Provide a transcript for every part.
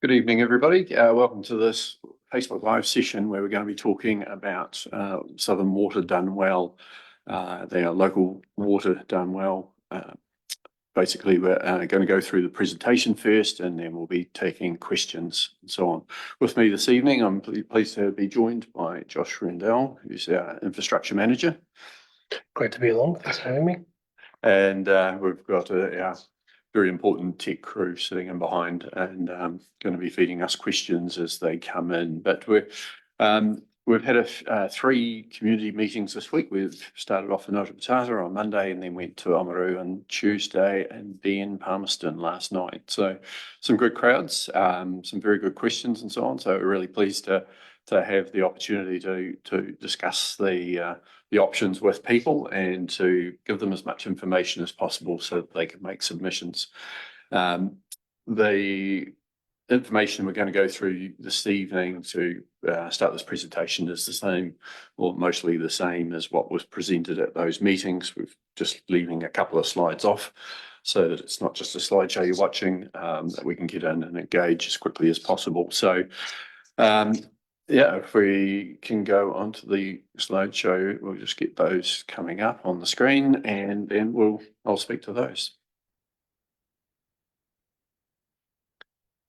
Good evening, everybody. Welcome to this Facebook Live session where we're going to be talking about Southern Water done well, their local water done well. Basically, we're going to go through the presentation first and then we'll be taking questions and so on. With me this evening, I'm pleased to be joined by Josh Rendell, who's our infrastructure manager. Great to be along. Thanks for having me. And we've got our very important tech crew sitting in behind and going to be feeding us questions as they come in. But we've had 3 community meetings this week. We've started off in Otapatata on Monday and then went to Oamaru on Tuesday and then Palmerston last night. So some good crowds, some very good questions and so on. So we're really pleased to have the opportunity to discuss the options with people and to give them as much information as possible so that they can make submissions. The information we're going to go through this evening to start this presentation is the same, or mostly the same as what was presented at those meetings. We're just leaving a couple of slides off so that it's not just a slideshow you're watching, that we can get in and engage as quickly as possible. So yeah, if we can go onto the slideshow, we'll just get those coming up on the screen and then I'll speak to those.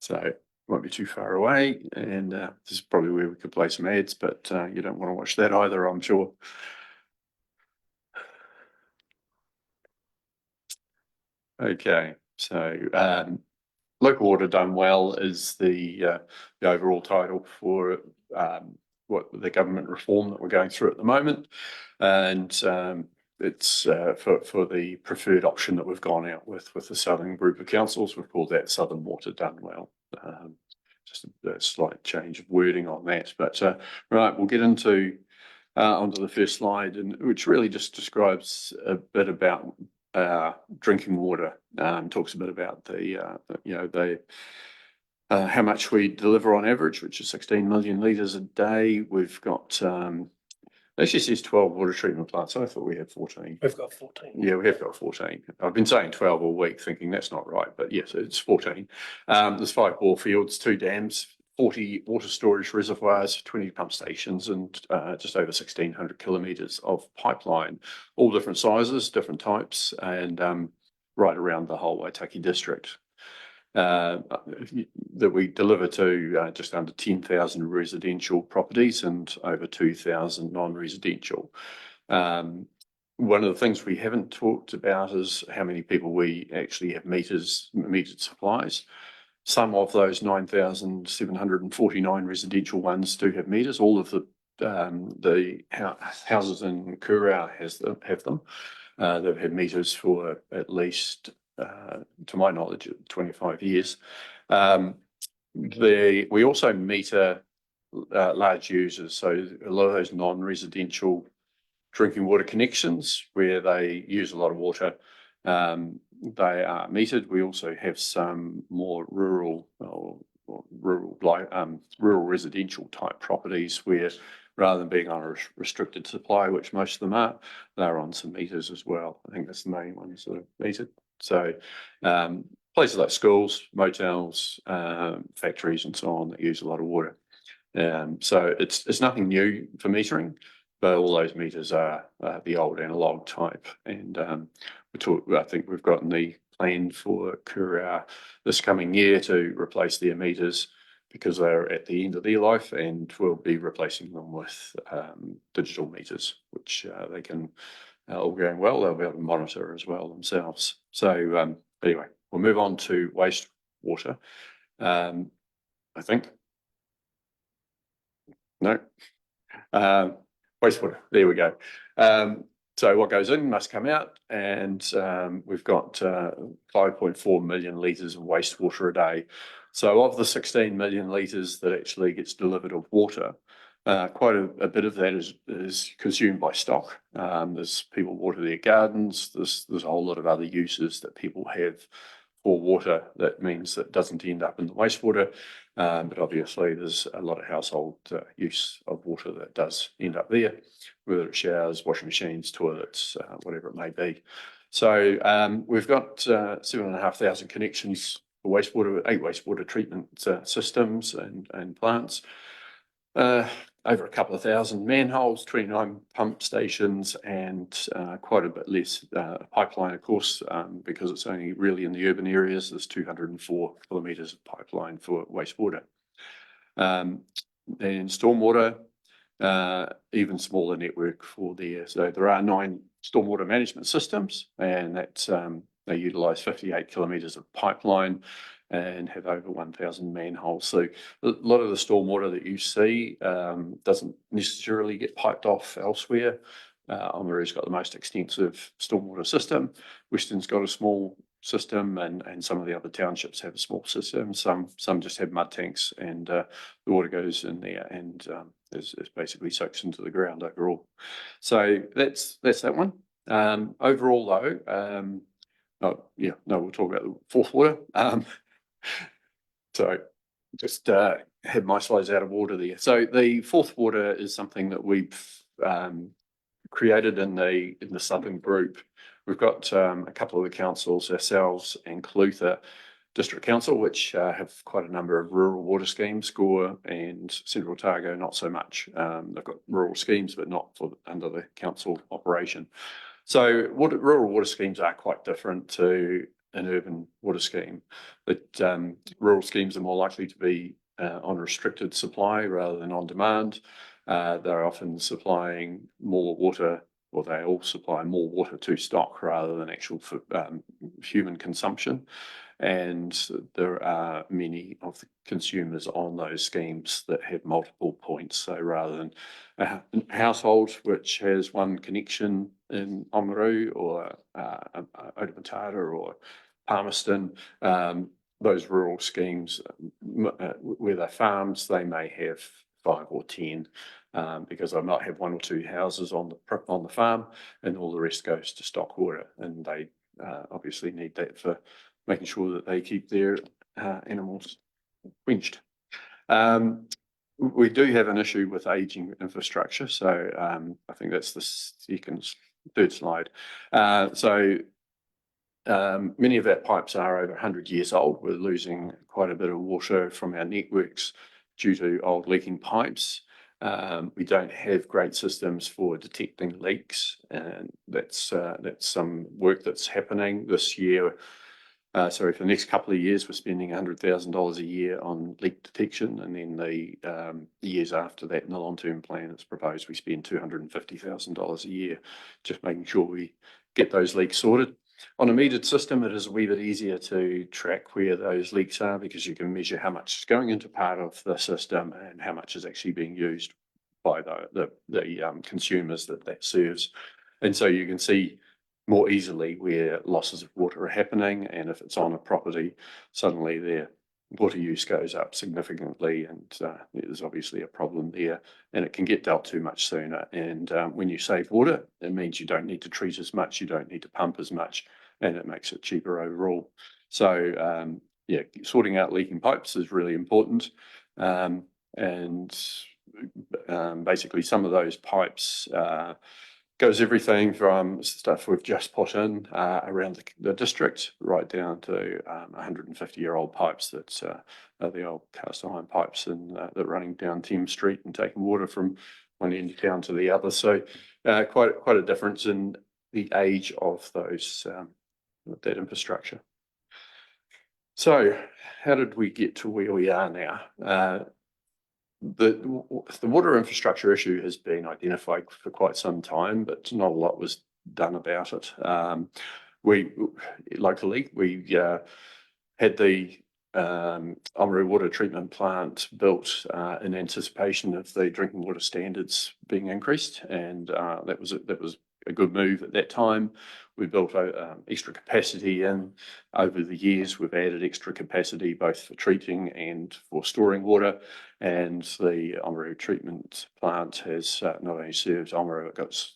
So won't be too far away, and this is probably where we could play some ads, but you don't want to watch that either, I'm sure. Okay, so local water done well is the overall title for what the government reform that we're going through at the moment, and it's for the preferred option that we've gone out with the Southern group of councils. We've called that Southern Water Done Well. Just a slight change of wording on that, but right, we'll get into onto the first slide, and which really just describes a bit about drinking water. Talks a bit about the how much we deliver on average, which is 16 million litres a day. We've got it actually says 12 water treatment plants. I thought we had 14. We've got 14. Yeah, we have got 14. I've been saying 12 all week, thinking that's not right, but yes, it's 14. There's 5 bore fields, 2 dams, 40 water storage reservoirs, 20 pump stations, and just over 1,600 kilometres of pipeline, all different sizes, different types, and right around the whole Waitaki District. That we deliver to just under 10,000 residential properties and over 2,000 non-residential. One of the things we haven't talked about is how many people we actually have metered supplies. Some of those 9,749 residential ones do have meters. All of the houses in Kurau have them. They've had meters for at least, to my knowledge, 25 years. We also meter large users, so a lot of those non-residential drinking water connections where they use a lot of water, they are metered. We also have some more rural residential type properties where, rather than being on a restricted supply, which most of them are, they're on some meters as well. I think that's the main ones that are metered. So places like schools, motels, factories and so on that use a lot of water. So it's nothing new for metering, but all those meters are the old analog type. And I think we've gotten the plan for Kurau this coming year to replace their meters because they're at the end of their life, and we'll be replacing them with digital meters, which they can, all going well, they'll be able to monitor as well themselves. So anyway, we'll move on to wastewater. I think. No. Wastewater, there we go. So what goes in must come out, and we've got 5.4 million litres of wastewater a day. So of the 16 million litres that actually gets delivered of water, quite a bit of that is consumed by stock. There's people water their gardens. There's a whole lot of other uses that people have for water. That means that it doesn't end up in the wastewater. But obviously there's a lot of household use of water that does end up there, whether it's showers, washing machines, toilets, whatever it may be. So we've got 7,500 connections eight wastewater treatment systems and plants. Over a couple of thousand manholes, 29 pump stations, and quite a bit less pipeline, of course, because it's only really in the urban areas. There's 204 kilometres of pipeline for wastewater. And stormwater, even smaller network for there. So there are 9 stormwater management systems, and that's they utilise 58 kilometres of pipeline and have over 1,000 manholes. So a lot of the stormwater that you see doesn't necessarily get piped off elsewhere. Oamaru's got the most extensive stormwater system. Western's got a small system, and some of the other townships have a small system. Some just have mud tanks, and the water goes in there and is basically soaks into the ground overall. So that's that one. Overall, though, we'll talk about the fourth water. So just had my slides out of order there. So the fourth water is something that we've created in the southern group. We've got a couple of the councils, ourselves and Clutha District Council, which have quite a number of rural water schemes. Gore and Central Otago, not so much. They've got rural schemes, but not under the council operation. So rural water schemes are quite different to an urban water scheme. But rural schemes are more likely to be on restricted supply rather than on demand. They're often supplying more water, or they all supply more water to stock rather than actual human consumption. And there are many of the consumers on those schemes that have multiple points. So rather than a household which has one connection in Oamaru or Otamatata or Palmerston, those rural schemes where they're farms, they may have 5 or 10, because I might have 1 or 2 houses on the farm, and all the rest goes to stock water, and they obviously need that for making sure that they keep their animals quenched. We do have an issue with ageing infrastructure, so I think that's the third slide. Many of our pipes are over 100 years old. We're losing quite a bit of water from our networks due to old leaking pipes. We don't have great systems for detecting leaks, and that's some work that's happening this year. For the next couple of years, we're spending $100,000 a year on leak detection, and then the years after that, in the long-term plan, it's proposed we spend $250,000 a year, just making sure we get those leaks sorted. On a metered system, it is a wee bit easier to track where those leaks are, because you can measure how much is going into part of the system and how much is actually being used by the consumers that serves. And so you can see more easily where losses of water are happening, and if it's on a property, suddenly their water use goes up significantly, and there's obviously a problem there, and it can get dealt to much sooner. And when you save water, it means you don't need to treat as much, you don't need to pump as much, and it makes it cheaper overall. So sorting out leaking pipes is really important, and basically some of those pipes goes everything from stuff we've just put in around the district right down to 150-year-old pipes that are the old cast iron pipes, and that are running down Thames Street and taking water from one end of town to the other. So quite a difference in the age of that infrastructure. So how did we get to where we are now? The water infrastructure issue has been identified for quite some time, but not a lot was done about it. We locally had the Oamaru water treatment plant built in anticipation of the drinking water standards being increased, and that was a good move at that time. We built extra capacity in. Over the years, we've added extra capacity both for treating and for storing water, and the Oamaru treatment plant has not only served Oamaru, it got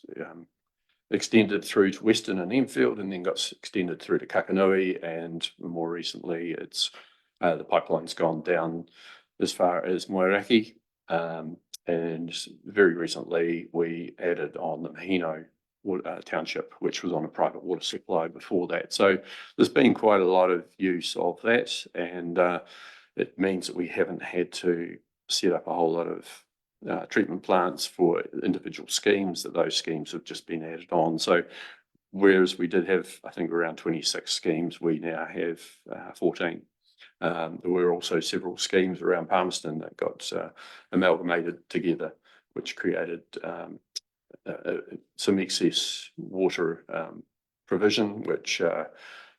extended through to Western and Enfield, and then got extended through to Kakanui, and more recently it's the pipeline's gone down as far as Moeraki, and very recently we added on the Mahino township, which was on a private water supply before that. So there's been quite a lot of use of that, and it means that we haven't had to set up a whole lot of treatment plants for individual schemes, that those schemes have just been added on. So whereas we did have, I think, around 26 schemes, we now have 14. There were also several schemes around Palmerston that got amalgamated together, which created some excess water provision, which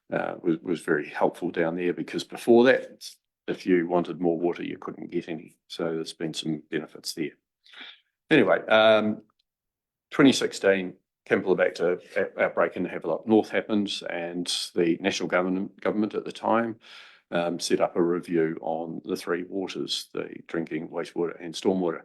was very helpful down there, because before that, if you wanted more water, you couldn't get any. So there's been some benefits there. Anyway, 2016, Campbellabacter outbreak in Havelock North happened, and the national government at the time set up a review on the three waters, the drinking, wastewater and stormwater.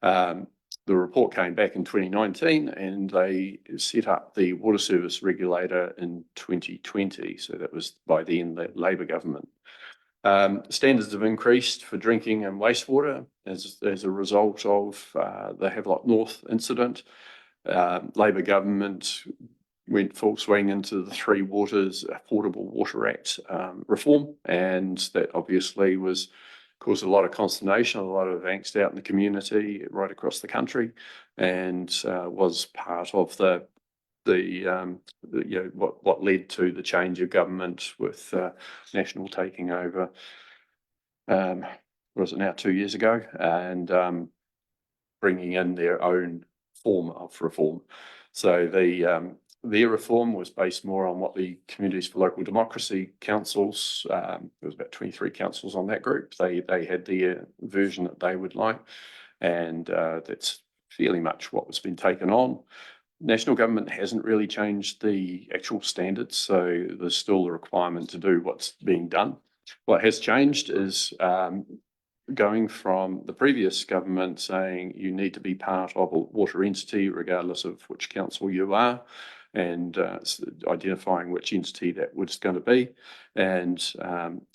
The report came back in 2019, and they set up the water service regulator in 2020. So that was by then the Labor government. Standards have increased for drinking and wastewater as a result of the Havelock North incident. Labor government went full swing into the Three Waters Affordable Water Act reform, and that obviously caused a lot of consternation, a lot of angst out in the community right across the country, and was part of what led to the change of government with National taking over. What was it now, 2 years ago, and bringing in their own form of reform. So their reform was based more on what the Communities for Local Democracy councils, there was about 23 councils on that group. They had their version that they would like, and that's fairly much what was been taken on. National government hasn't really changed the actual standards, so there's still a requirement to do what's being done. What has changed is going from the previous government saying you need to be part of a water entity regardless of which council you are, and identifying which entity that was going to be, and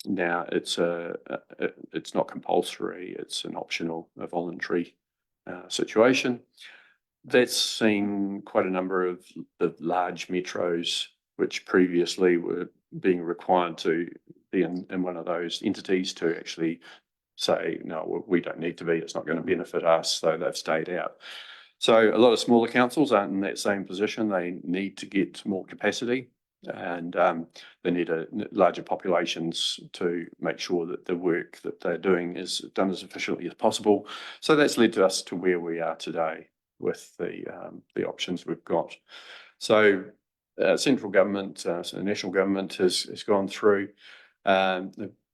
now it's not compulsory, it's an optional, a voluntary situation. That's seen quite a number of the large metros, which previously were being required to be in one of those entities, to actually say, no, we don't need to be, it's not going to benefit us, so they've stayed out. So a lot of smaller councils aren't in that same position. They need to get more capacity, and they need larger populations to make sure that the work that they're doing is done as efficiently as possible. So that's led to us to where we are today with the options we've got. So central government, so the national government has gone through,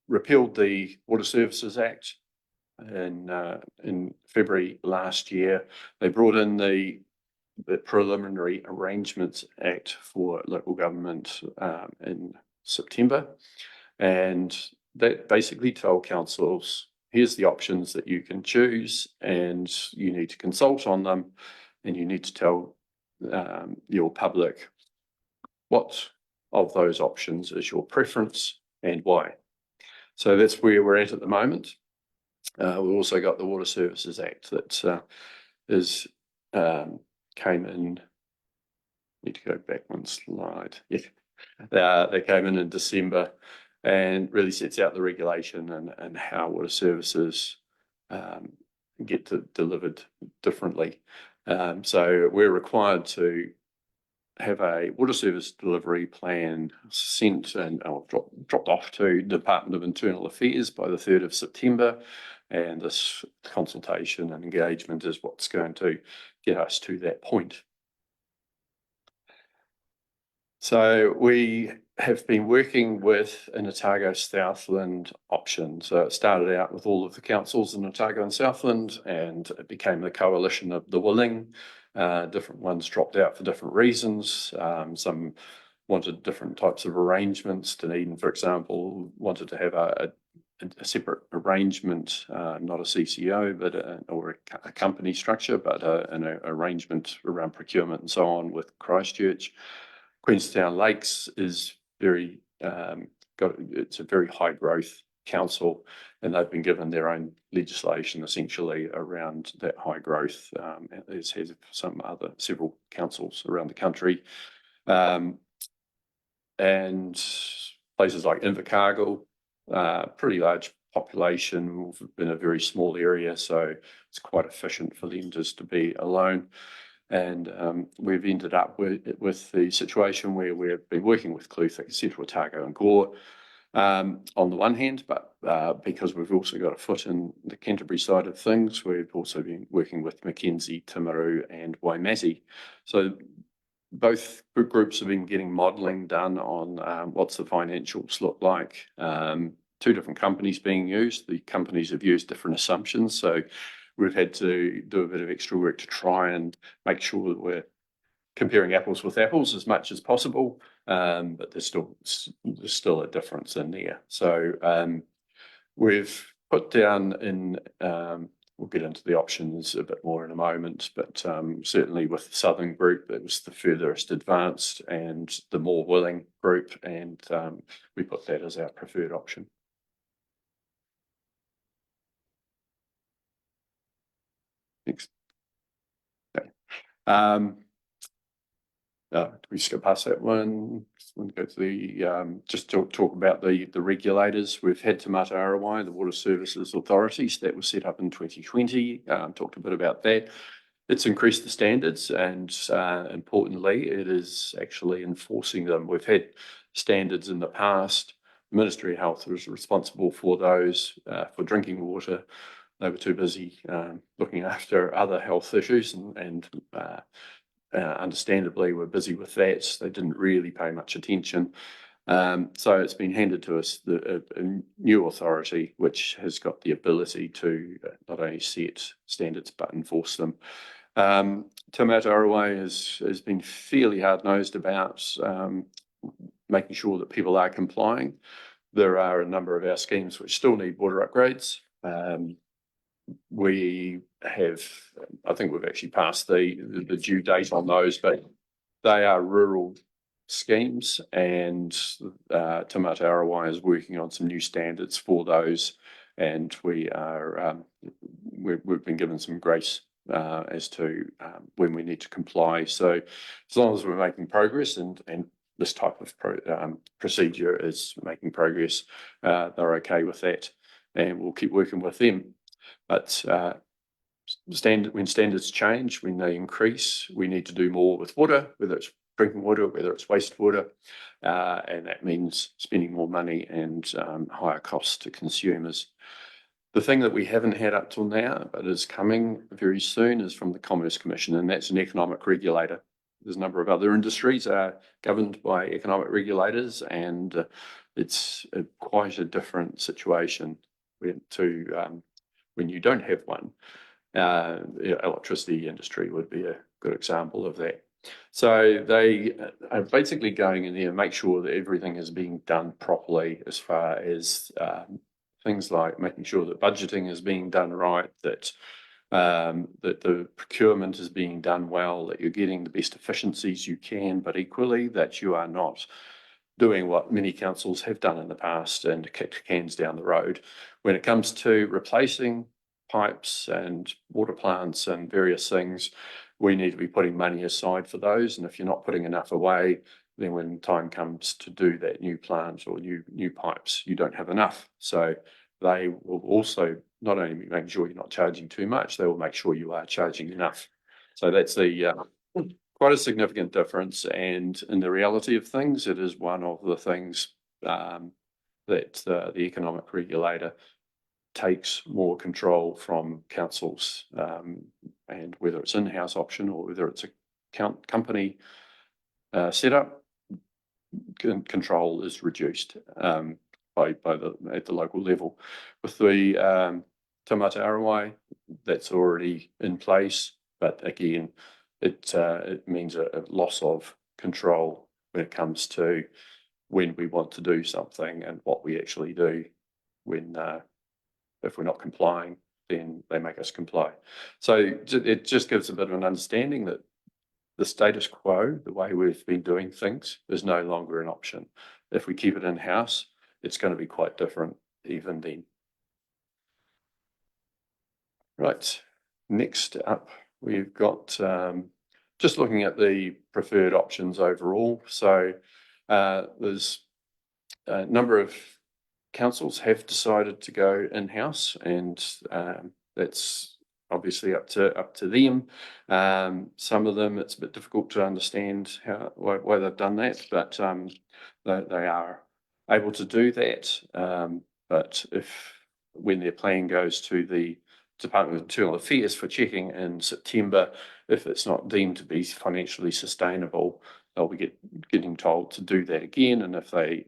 repealed the Water Services Act in February last year. They brought in the Preliminary Arrangements Act for local government in September, and that basically told councils, here's the options that you can choose, and you need to consult on them, and you need to tell your public what of those options is your preference and why. So that's where we're at the moment. We've also got the Water Services Act that came in. Need to go back one slide. Yeah, they came in December, and really sets out the regulation and how water services get delivered differently. So we're required to have a water service delivery plan sent and dropped off to the Department of Internal Affairs by the 3rd of September. And this consultation and engagement is what's going to get us to that point. So we have been working with an Otago Southland option. So it started out with all of the councils in Otago and Southland, and it became the coalition of the willing. Different ones dropped out for different reasons. Some wanted different types of arrangements. Dunedin, for example, wanted to have a separate arrangement, not a CCO, but or a company structure, but an arrangement around procurement and so on with Christchurch. Queenstown Lakes is it's a very high growth council, and they've been given their own legislation essentially around that high growth, as has several councils around the country. And places like Invercargill, pretty large population in a very small area, so it's quite efficient for them just to be alone. And we've ended up with the situation where we've been working with Clutha, Central Otago and Gore on the one hand, but because we've also got a foot in the Canterbury side of things, we've also been working with Mackenzie, Timaru and Waimati. So both groups have been getting modelling done on what's the financials look like. Two different companies being used. The companies have used different assumptions, so we've had to do a bit of extra work to try and make sure that we're comparing apples with apples as much as possible, but there's still a difference in there. So we've put down in, we'll get into the options a bit more in a moment, but certainly with the Southern group, it was the furthest advanced and the more willing group, and we put that as our preferred option. Next. Okay. We skip past that one. Go to the just to talk about the regulators. We've had Te Mata Arawai, the Water Services Authorities, that was set up in 2020. Talked a bit about that. It's increased the standards, and importantly, it is actually enforcing them. We've had standards in the past. The Ministry of Health was responsible for those for drinking water. They were too busy looking after other health issues, and understandably were busy with that. They didn't really pay much attention. So it's been handed to us a new authority, which has got the ability to not only set standards but enforce them. Te Mata Arawai has been fairly hard-nosed about making sure that people are complying. There are a number of our schemes which still need water upgrades. We have, I think we've actually passed the due date on those, but they are rural schemes, and Te Mata Arawai is working on some new standards for those, and we've been given some grace as to when we need to comply. So as long as we're making progress and this type of procedure is making progress, they're okay with that, and we'll keep working with them. But when standards change, when they increase, we need to do more with water, whether it's drinking water, whether it's wastewater, and that means spending more money and higher costs to consumers. The thing that we haven't had up till now, but is coming very soon, is from the Commerce Commission, and that's an economic regulator. There's a number of other industries are governed by economic regulators, and it's quite a different situation when you don't have one. Electricity industry would be a good example of that. So they are basically going in there and make sure that everything is being done properly, as far as things like making sure that budgeting is being done right, that the procurement is being done well, that you're getting the best efficiencies you can, but equally that you are not doing what many councils have done in the past and kicked cans down the road. When it comes to replacing pipes and water plants and various things, we need to be putting money aside for those. And if you're not putting enough away, then when time comes to do that new plant or new pipes, you don't have enough. So they will also not only be making sure you're not charging too much, they will make sure you are charging enough. So that's the quite a significant difference, and in the reality of things, it is one of the things that the economic regulator takes more control from councils, and whether it's in-house option or whether it's a company setup, control is reduced at the local level. With the Te Mata Arawai, that's already in place, but again, it means a loss of control when it comes to when we want to do something and what we actually do. When if we're not complying, then they make us comply. So it just gives a bit of an understanding that the status quo, the way we've been doing things, is no longer an option. If we keep it in-house, it's going to be quite different. even then. Right, next up, we've got just looking at the preferred options overall. So there's a number of councils have decided to go in-house, and that's obviously up to them. Some of them, it's a bit difficult to understand why they've done that, but they are able to do that. But when their plan goes to the Department of Internal Affairs for checking in September, if it's not deemed to be financially sustainable, they'll be getting told to do that again. And if they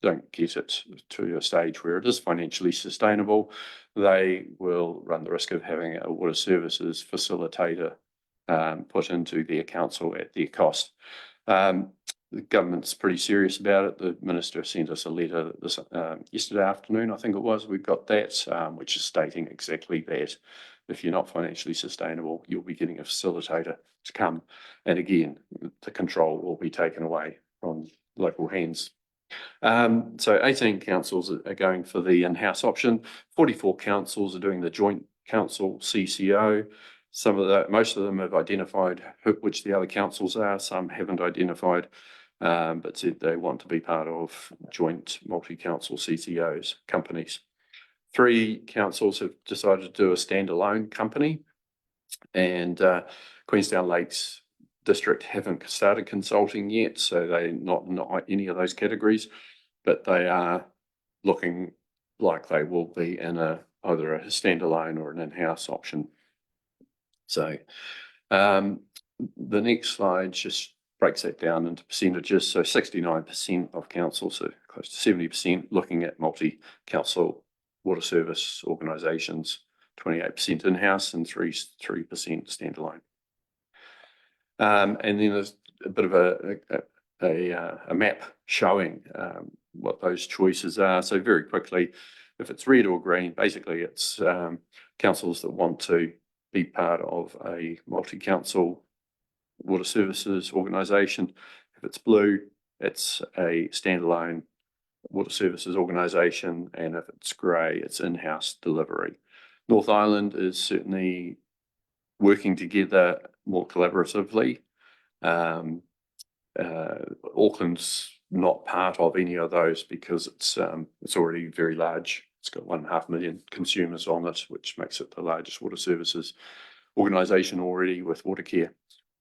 don't get it to a stage where it is financially sustainable, they will run the risk of having a water services facilitator put into their council at their cost. The government's pretty serious about it. The minister sent us a letter this yesterday afternoon, I think it was. We've got that, which is stating exactly that. If you're not financially sustainable, you'll be getting a facilitator to come. And again, the control will be taken away from local hands. So 18 councils are going for the in-house option. 44 councils are doing the joint council CCO. Most of them have identified which the other councils are. Some haven't identified, but said they want to be part of joint multi-council CCOs companies. 3 councils have decided to do a standalone company, and Queenstown Lakes District haven't started consulting yet, so they're not any of those categories, but they are looking like they will be in either a standalone or an in-house option. So the next slide just breaks that down into percentages. So 69% of councils, so close to 70%, looking at multi-council water service organisations, 28% in-house and 3% standalone. And then there's a bit of a map showing what those choices are. So very quickly, if it's red or green, basically it's councils that want to be part of a multi-council water services organisation. If it's blue, it's a standalone water services organisation, and if it's grey, it's in-house delivery. North Island is certainly working together more collaboratively. Auckland's not part of any of those because it's already very large. It's got 1.5 million consumers on it, which makes it the largest water services organisation already with Watercare.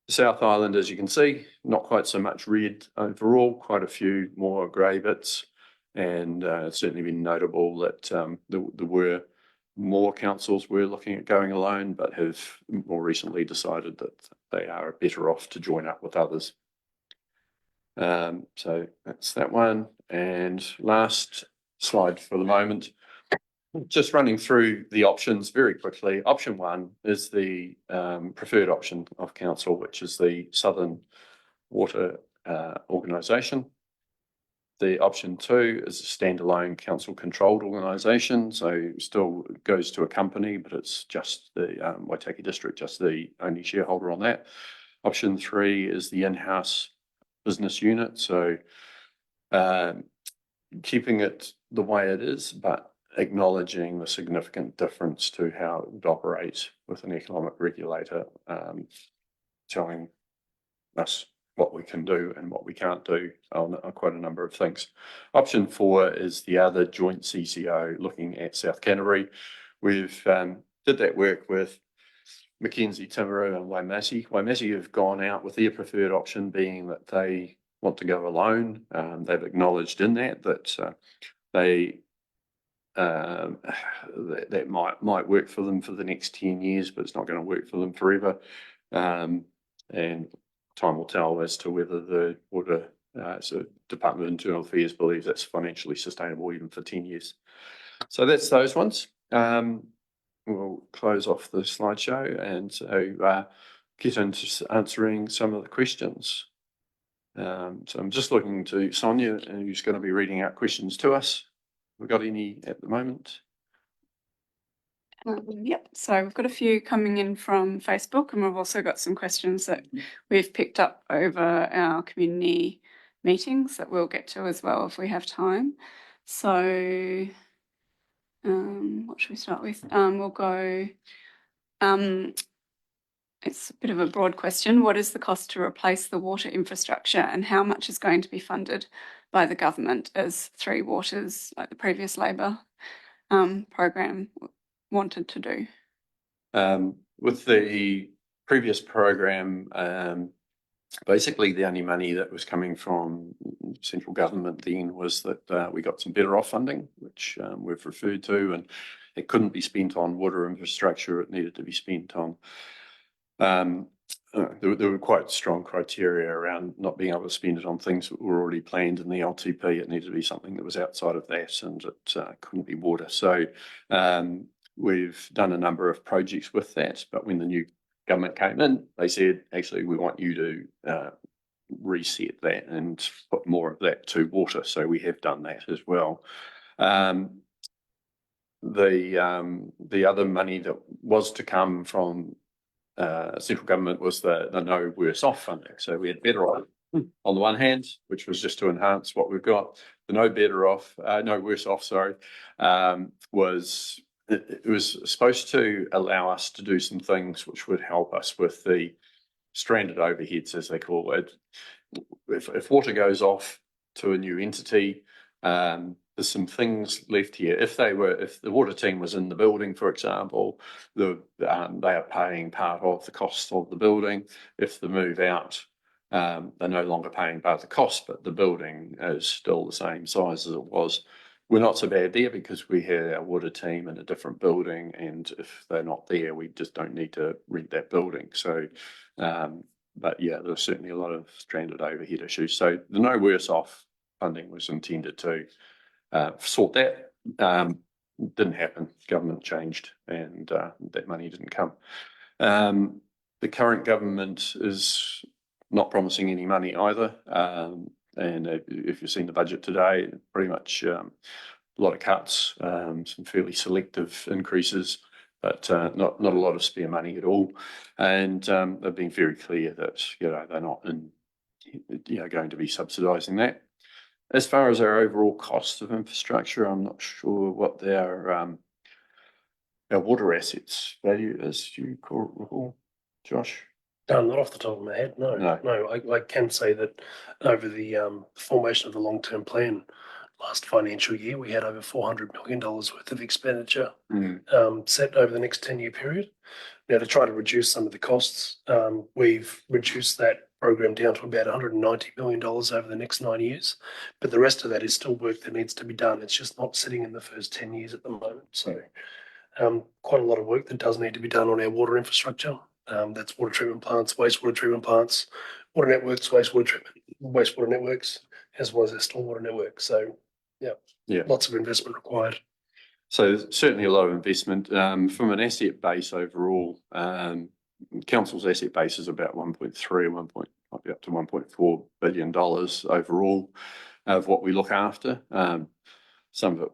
The South Island, as you can see, not quite so much red overall, quite a few more grey bits, and it's certainly been notable that there were more councils were looking at going alone, but have more recently decided that they are better off to join up with others. So that's that one. And last slide for the moment, just running through the options very quickly. Option 1 is the preferred option of council, which is the Southern Water Organisation. The option 2 is a standalone council controlled organisation, so still goes to a company, but it's just the Waitaki District, just the only shareholder on that. Option 3 is the in-house business unit, so keeping it the way it is, but acknowledging the significant difference to how it would operate with an economic regulator telling us what we can do and what we can't do on quite a number of things. Option 4 is the other joint CCO looking at South Canterbury. We've did that work with Mackenzie, Timaru and Waimati. Waimati have gone out with their preferred option being that they want to go alone. They've acknowledged in that they that might work for them for the next 10 years, but it's not going to work for them forever. And time will tell as to whether the water Department of Internal Affairs believes that's financially sustainable even for 10 years. So that's those ones. We'll close off the slideshow and so get into answering some of the questions. So I'm just looking to Sonia, who's going to be reading out questions to us. We've got any at the moment? Yep, so we've got a few coming in from Facebook, and we've also got some questions that we've picked up over our community meetings that we'll get to as well if we have time. So What should we start with? We'll go, it's a bit of a broad question. What is the cost to replace the water infrastructure, and how much is going to be funded by the government, as Three Waters, like the previous Labor program, wanted to do? With the previous program, basically the only money that was coming from central government then was that we got some better off funding, which we've referred to, and it couldn't be spent on water infrastructure. It needed to be spent on there were quite strong criteria around not being able to spend it on things that were already planned in the LTP. It needed to be something that was outside of that, and it couldn't be water. So we've done a number of projects with that, but when the new government came in, they said, actually, we want you to reset that and put more of that to water. So we have done that as well. The other money that was to come from central government was the no worse off funding. So we had better off on the one hand, which was just to enhance what we've got. The no worse off, sorry, was it was supposed to allow us to do some things which would help us with the stranded overheads, as they call it. If water goes off to a new entity, there's some things left here. If the water team was in the building, for example, they are paying part of the cost of the building. If they move out, they're no longer paying part of the cost, but the building is still the same size as it was. We're not so bad there because we had our water team in a different building, and if they're not there, we just don't need to rent that building. So, but yeah, there's certainly a lot of stranded overhead issues. So the no worse off funding was intended to sort that. Didn't happen. Government changed, and that money didn't come. The current government is not promising any money either. And if you've seen the budget today, pretty much a lot of cuts, some fairly selective increases, but not a lot of spare money at all. And they've been very clear that they're not going to be subsidising that. As far as our overall cost of infrastructure, I'm not sure what our water assets value is. Do you recall, Josh? Not off the top of my head, no. I can say that over the formation of the long-term plan last financial year, we had over $400 million worth of expenditure set over the next 10-year period. Now, to try to reduce some of the costs, we've reduced that program down to about $190 million over the next 9 years. But the rest of that is still work that needs to be done. It's just not sitting in the first 10 years at the moment. So quite a lot of work that does need to be done on our water infrastructure. That's water treatment plants, wastewater treatment plants, water networks, wastewater networks, as well as our stormwater network. So, yeah, lots of investment required. So certainly a lot of investment from an asset base overall. Council's asset base is about 1.3, might be up to $1.4 billion overall of what we look after. Some of it,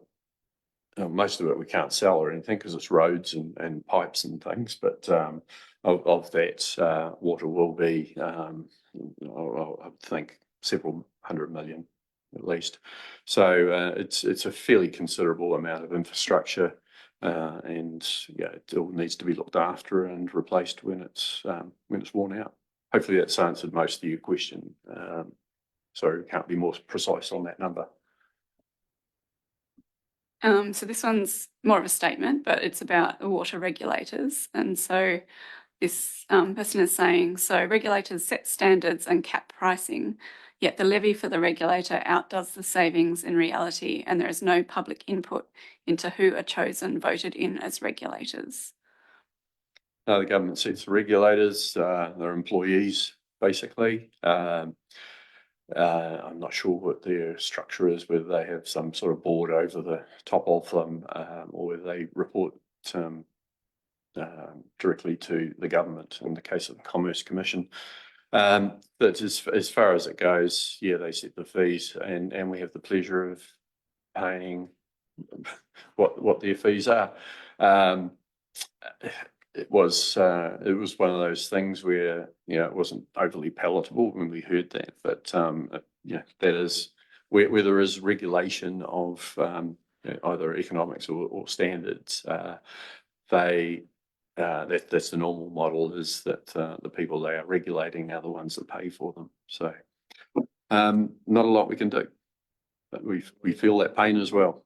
most of it we can't sell or anything because it's roads and pipes and things, but of that, water will be, I would think, several hundred million at least. So it's a fairly considerable amount of infrastructure, and it all needs to be looked after and replaced when it's worn out. Hopefully that's answered most of your question. Sorry, we can't be more precise on that number. So this one's more of a statement, but it's about the water regulators. And so this person is saying, so regulators set standards and cap pricing, yet the levy for the regulator outdoes the savings in reality, and there is no public input into who are chosen, voted in as regulators. The government sets the regulators, their employees, basically. I'm not sure what their structure is, whether they have some sort of board over the top of them, or whether they report directly to the government in the case of the Commerce Commission. But as far as it goes, they set the fees, and we have the pleasure of paying what their fees are. It was one of those things where it wasn't overly palatable when we heard that, but that is where there is regulation of either economics or standards, that's the normal model, is that the people they are regulating are the ones that pay for them. So not a lot we can do, but we feel that pain as well.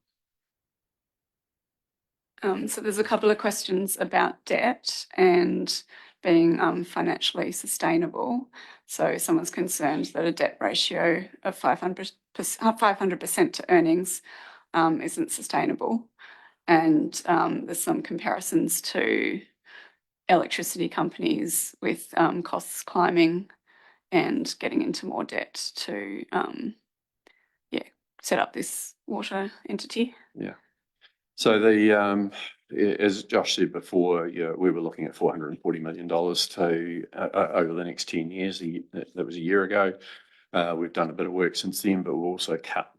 So there's a couple of questions about debt and being financially sustainable. So someone's concerned that a debt ratio of 500% to earnings isn't sustainable. And there's some comparisons to electricity companies with costs climbing and getting into more debt to set up this water entity. Yeah. So as Josh said before, we were looking at $440 million to over the next 10 years. That was a year ago. We've done a bit of work since then, but we've also cut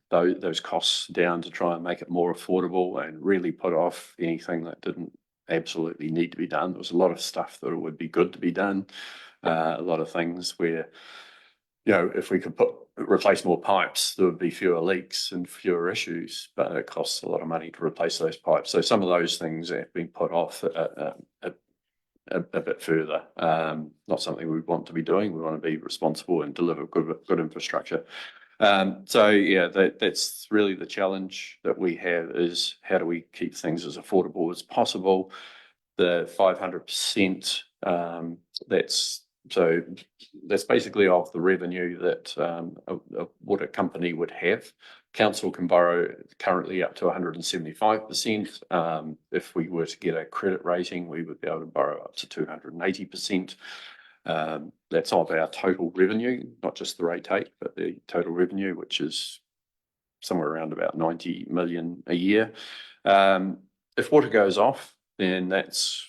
those costs down to try and make it more affordable and really put off anything that didn't absolutely need to be done. There was a lot of stuff that would be good to be done. A lot of things where, if we could replace more pipes, there would be fewer leaks and fewer issues, but it costs a lot of money to replace those pipes. So some of those things have been put off a bit further. Not something we want to be doing. We want to be responsible and deliver good infrastructure. That's really the challenge that we have, is how do we keep things as affordable as possible. The 500%, that's basically of the revenue that a water company would have. Council can borrow currently up to 175%. If we were to get a credit rating, we would be able to borrow up to 280%. That's of our total revenue, not just the rate take, but the total revenue, which is somewhere around about 90 million a year. If water goes off, then that's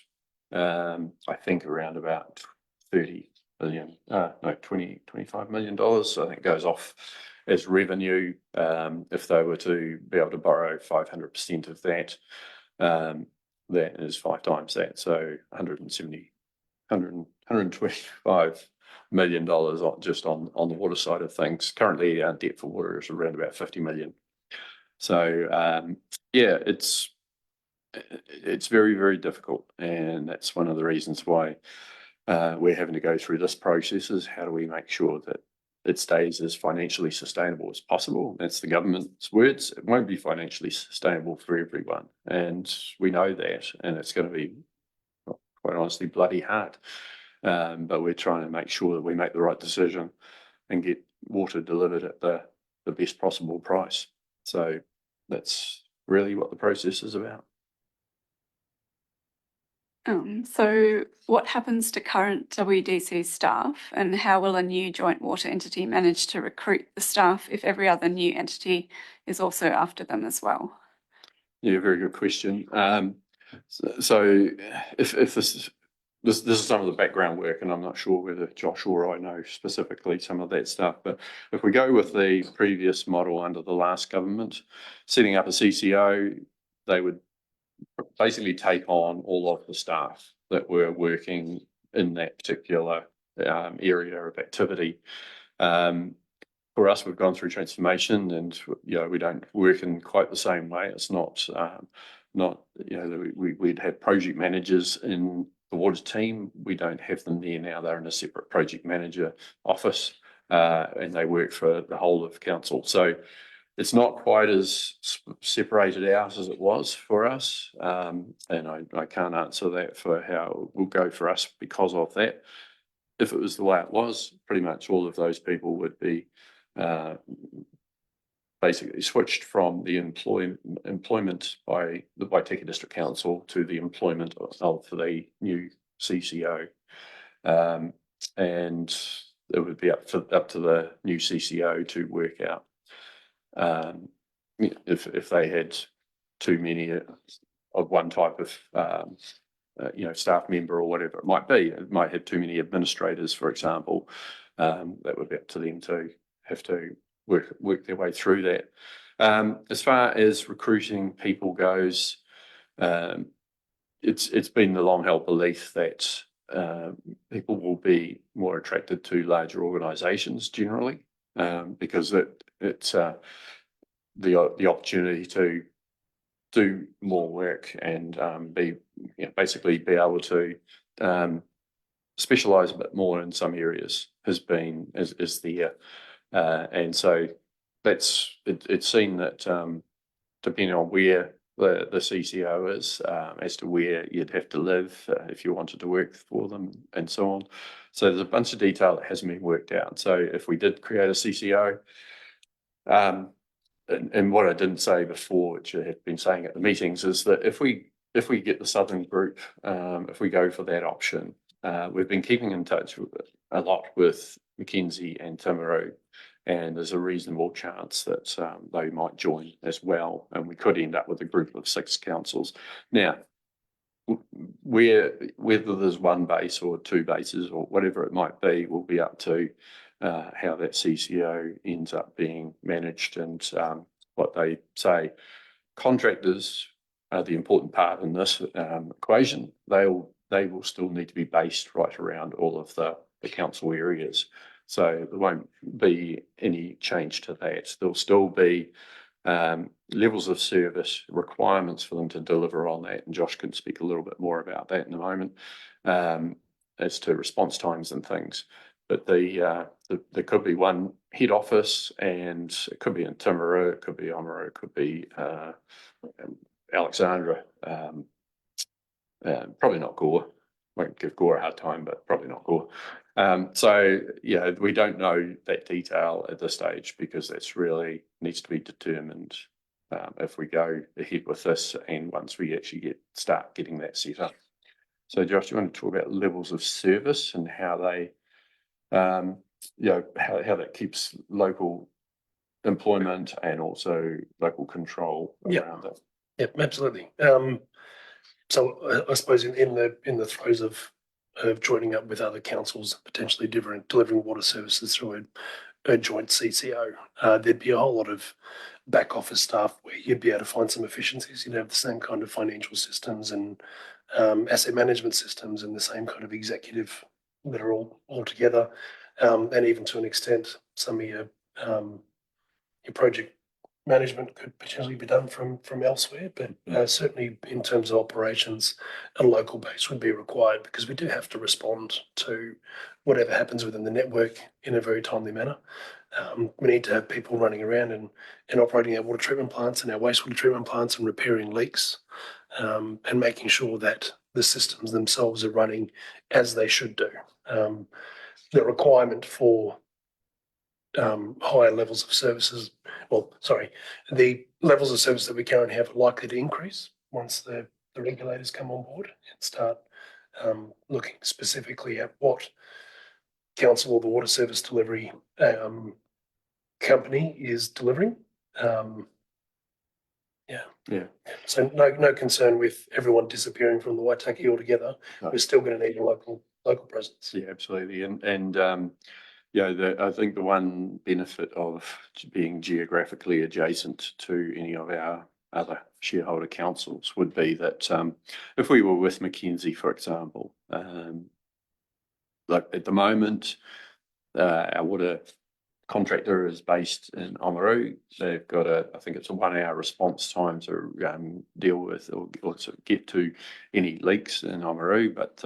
I think around about 25 million dollars. I think goes off as revenue. If they were to be able to borrow 500% of that, that is 5 times that, so 125 million dollars just on the water side of things. Currently, our debt for water is around about 50 million. So it's very, very difficult, and that's one of the reasons why we're having to go through this process, is how do we make sure that it stays as financially sustainable as possible. That's the government's words. It won't be financially sustainable for everyone, and we know that, and it's going to be, quite honestly, bloody hard. But we're trying to make sure that we make the right decision and get water delivered at the best possible price. So that's really what the process is about. So what happens to current WDC staff, and how will a new joint water entity manage to recruit the staff if every other new entity is also after them as well? Yeah, very good question. So if this is some of the background work, and I'm not sure whether Josh or I know specifically some of that stuff, but if we go with the previous model under the last government, setting up a CCO, they would basically take on all of the staff that were working in that particular area of activity. For us, we've gone through transformation, and we don't work in quite the same way. It's not we'd have project managers in the water team. We don't have them there now. They're in a separate project manager office, and they work for the whole of council. So it's not quite as separated out as it was for us, and I can't answer that for how it will go for us because of that. If it was the way it was, pretty much all of those people would be basically switched from the employment by the Waitaki District Council to the employment of the new CCO, and it would be up to the new CCO to work out if they had too many of one type of staff member or whatever it might be. It might have too many administrators, for example. That would be up to them to have to work their way through that. As far as recruiting people goes, it's been the long held belief that people will be more attracted to larger organisations generally, because it's the opportunity to do more work and basically be able to specialise a bit more in some areas is there, and so it's seen that depending on where the CCO is, as to where you'd have to live if you wanted to work for them and so on. So there's a bunch of detail that hasn't been worked out. So if we did create a CCO, and what I didn't say before, which I had been saying at the meetings, is that if we get the Southern group, if we go for that option, we've been keeping in touch a lot with Mackenzie and Timaru, and there's a reasonable chance that they might join as well, and we could end up with a group of 6 councils. Now, whether there's one base or 2 bases or whatever it might be, will be up to how that CCO ends up being managed and what they say. Contractors are the important part in this equation. They will still need to be based right around all of the council areas. So there won't be any change to that. There'll still be levels of service, requirements for them to deliver on that. And Josh can speak a little bit more about that in a moment, as to response times and things. But there could be one head office, and it could be in Timaru, it could be Oamaru, it could be Alexandra, probably not Gore. Won't give Gore a hard time, but probably not Gore. So yeah, we don't know that detail at this stage because that's really needs to be determined if we go ahead with this and once we actually start getting that set up. So Josh, you want to talk about levels of service and how they, how that keeps local employment and also local control around it? Yep, absolutely. So I suppose in the throes of joining up with other councils, potentially delivering water services through a joint CCO, there'd be a whole lot of back office staff where you'd be able to find some efficiencies. You'd have the same kind of financial systems and asset management systems and the same kind of executive that are all together, and even to an extent, some of your project management could potentially be done from elsewhere, but certainly in terms of operations, a local base would be required because we do have to respond to whatever happens within the network in a very timely manner. We need to have people running around and operating our water treatment plants and our wastewater treatment plants and repairing leaks, and making sure that the systems themselves are running as they should do. The requirement for higher levels of services, the levels of service that we currently have are likely to increase once the regulators come on board and start looking specifically at what council or the water service delivery company is delivering. So no concern with everyone disappearing from the Waitaki altogether. No. We're still going to need a local presence. Yeah, absolutely. And I think the one benefit of being geographically adjacent to any of our other shareholder councils would be that if we were with Mackenzie, for example, like at the moment, our water contractor is based in Oamaru. They've got I think it's a 1-hour response time to deal with or to get to any leaks in Oamaru, but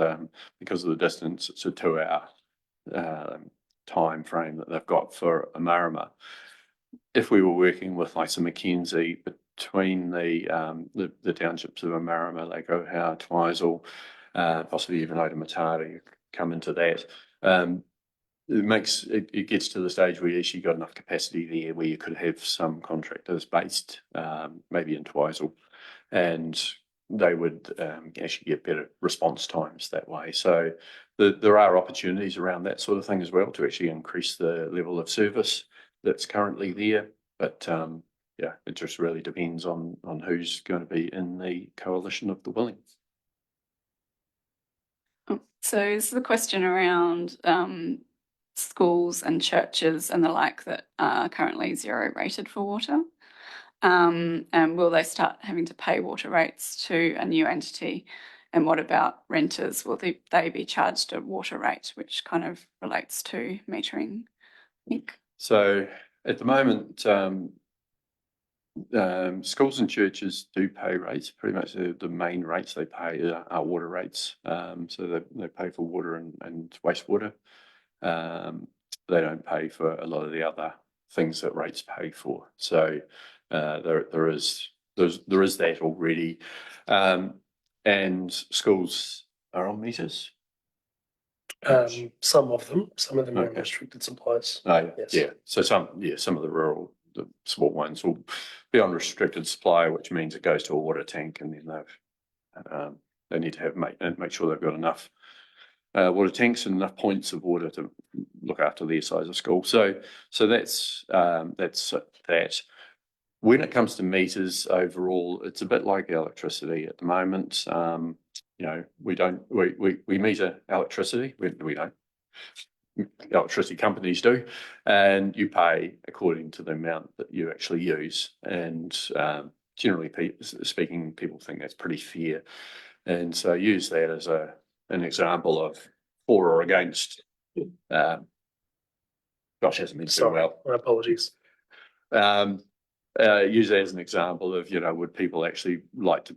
because of the distance, it's a 2-hour time frame that they've got for Marama. If we were working with like some Mackenzie between the townships of Marama, Lake Ohau, Twizel, possibly even Otamatari come into that. It gets to the stage where you actually got enough capacity there where you could have some contractors based maybe in Twizel, and they would actually get better response times that way. So there are opportunities around that sort of thing as well to actually increase the level of service that's currently there. But it just really depends on who's going to be in the coalition of the willing. So is the question around schools and churches and the like that are currently 0 rated for water? And will they start having to pay water rates to a new entity? And what about renters? Will they be charged a water rate, which kind of relates to metering, I think? So at the moment, Schools and churches do pay rates. Pretty much the main rates they pay are water rates. So they pay for water and wastewater. They don't pay for a lot of the other things that rates pay for. So there is that already. And schools are on meters. Some of them are Okay. restricted supplies. Oh, Yes. yeah. So some of the small ones will be on restricted supply, which means it goes to a water tank, and then they need to make sure they've got enough water tanks and enough points of water to look after their size of school. So that's that. When it comes to meters overall, it's a bit like electricity at the moment. We meter electricity. We don't. Electricity companies do, and you pay according to the amount that you actually use. And generally speaking, people think that's pretty fair. And so use that as an example of for or against. Josh hasn't been too well. My apologies. Use that as an example of, would people actually like to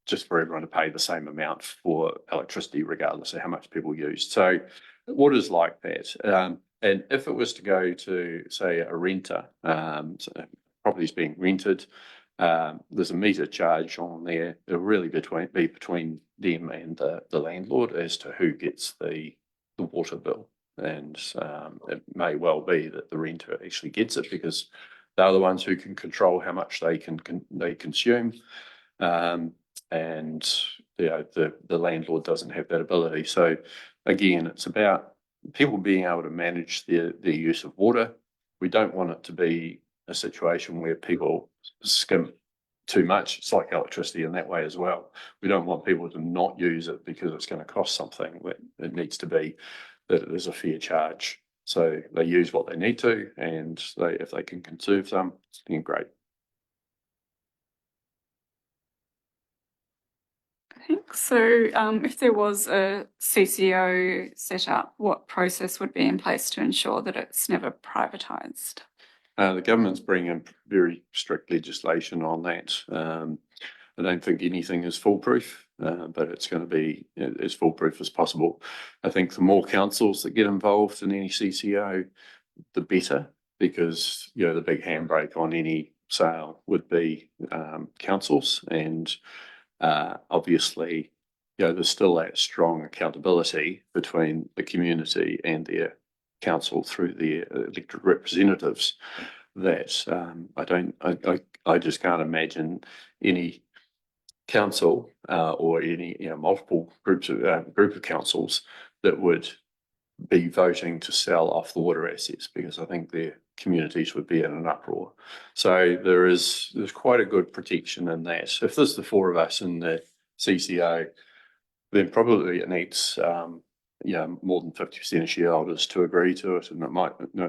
just for everyone to pay the same amount for electricity, regardless of how much people use. So water's like that. And if it was to go to, say, a renter, so property's being rented, there's a meter charge on there. It'll really be between them and the landlord as to who gets the water bill. And it may well be that the renter actually gets it because they're the ones who can control how much they consume. And the landlord doesn't have that ability. So again, it's about people being able to manage their use of water. We don't want it to be a situation where people skim too much. It's like electricity in that way as well. We don't want people to not use it because it's going to cost something. It needs to be that there's a fair charge. So they use what they need to, and if they can conserve them, then great. Thanks. So if there was a CCO set up, what process would be in place to ensure that it's never privatised? The government's bringing in very strict legislation on that. I don't think anything is foolproof, but it's going to be as foolproof as possible. I think the more councils that get involved in any CCO, the better, because the big handbrake on any sale would be councils, and obviously there's still that strong accountability between the community and their council through their elected representatives that I just can't imagine any council or any multiple group of councils that would be voting to sell off the water assets, because I think their communities would be in an uproar. So there's quite a good protection in that. So if there's the four of us in the CCO, then probably it needs more than 50% of shareholders to agree to it, and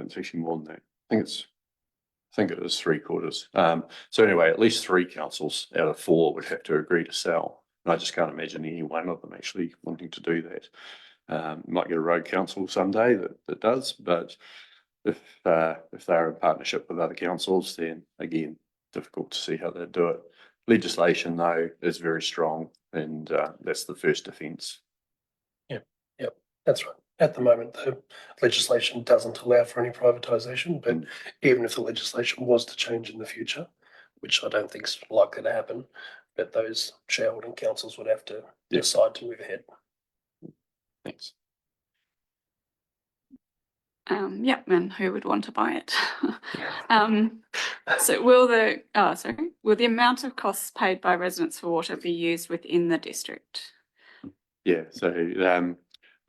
it's actually more than that. I think it is 3/4. So anyway, at least 3 councils out of 4 would have to agree to sell. And I just can't imagine any one of them actually wanting to do that. Might get a road council someday that does, but if they're in partnership with other councils, then again, difficult to see how they'd do it. Legislation, though, is very strong, and that's the first defence. Yep, that's right. At the moment, the legislation doesn't allow for any privatisation, but even if the legislation was to change in the future, which I don't think is likely to happen, but those shareholding councils would have to decide to move ahead. Thanks. And who would want to buy it? So will the amount of costs paid by residents for water be used within the district? Yeah, so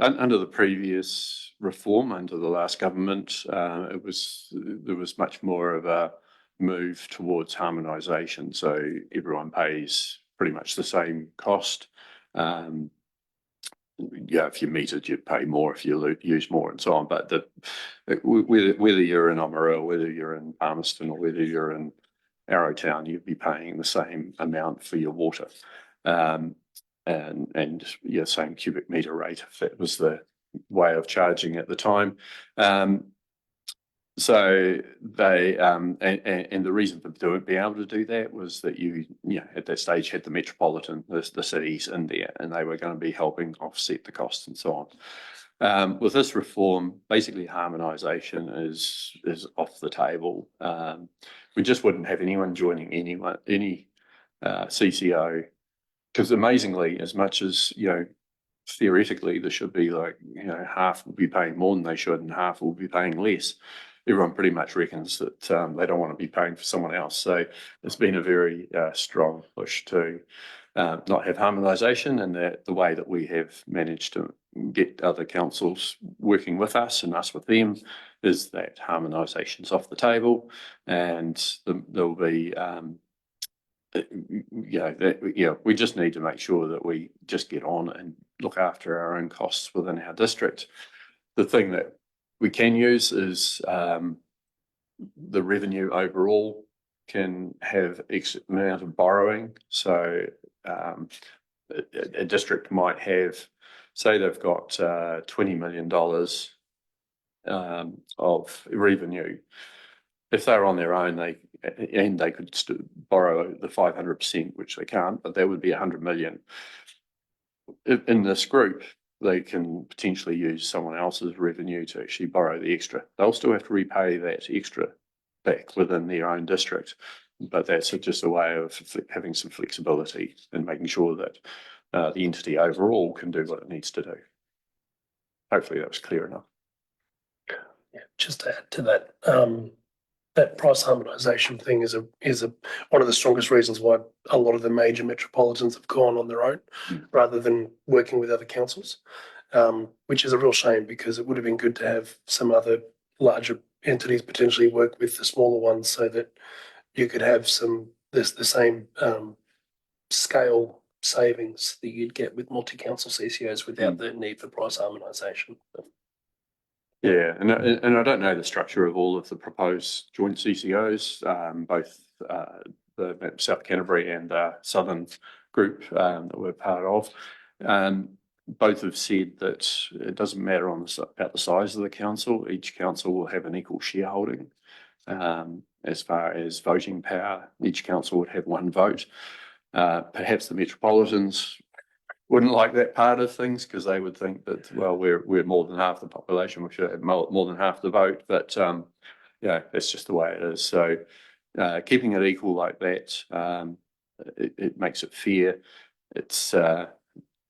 under the previous reform, under the last government, there was much more of a move towards harmonisation. So everyone pays pretty much the same cost. If you metered, you'd pay more if you use more and so on. But whether you're in Oamaru, whether you're in Palmerston, or whether you're in Arrowtown, you'd be paying the same amount for your water. And same cubic meter rate, if that was the way of charging at the time. So they and the reason for being able to do that was that you at that stage had the metropolitan, the cities in there, and they were going to be helping offset the costs and so on. With this reform, basically harmonisation is off the table. We just wouldn't have anyone joining any CCO, because amazingly, as much as theoretically there should be like half will be paying more than they should and half will be paying less, everyone pretty much reckons that they don't want to be paying for someone else. So it's been a very strong push to not have harmonisation, and the way that we have managed to get other councils working with us and us with them is that harmonisation's off the table, and there'll be we just need to make sure that we just get on and look after our own costs within our district. The thing that we can use is the revenue overall can have X amount of borrowing. So a district might have, say they've got $20 million of revenue. If they're on their own, they could borrow the 500%, which they can't, but that would be 100 million. In this group, they can potentially use someone else's revenue to actually borrow the extra. They'll still have to repay that extra back within their own district, but that's just a way of having some flexibility and making sure that the entity overall can do what it needs to do. Hopefully that was clear enough. Yeah, just to add to that, that price harmonisation thing is one of the strongest reasons why a lot of the major metropolitans have gone on their own rather than working with other councils, which is a real shame, because it would have been good to have some other larger entities potentially work with the smaller ones, so that you could have the same scale savings that you'd get with multi-council CCOs without the need for price harmonisation. Yeah, and I don't know the structure of all of the proposed joint CCOs, both the South Canterbury and Southern group that we're part of. Both have said that it doesn't matter about the size of the council. Each council will have an equal shareholding. As far as voting power, each council would have one vote. Perhaps the metropolitans wouldn't like that part of things, because they would think that, well, we're more than half the population, we should have more than half the vote. But that's just the way it is. So keeping it equal like that, it makes it fair. It's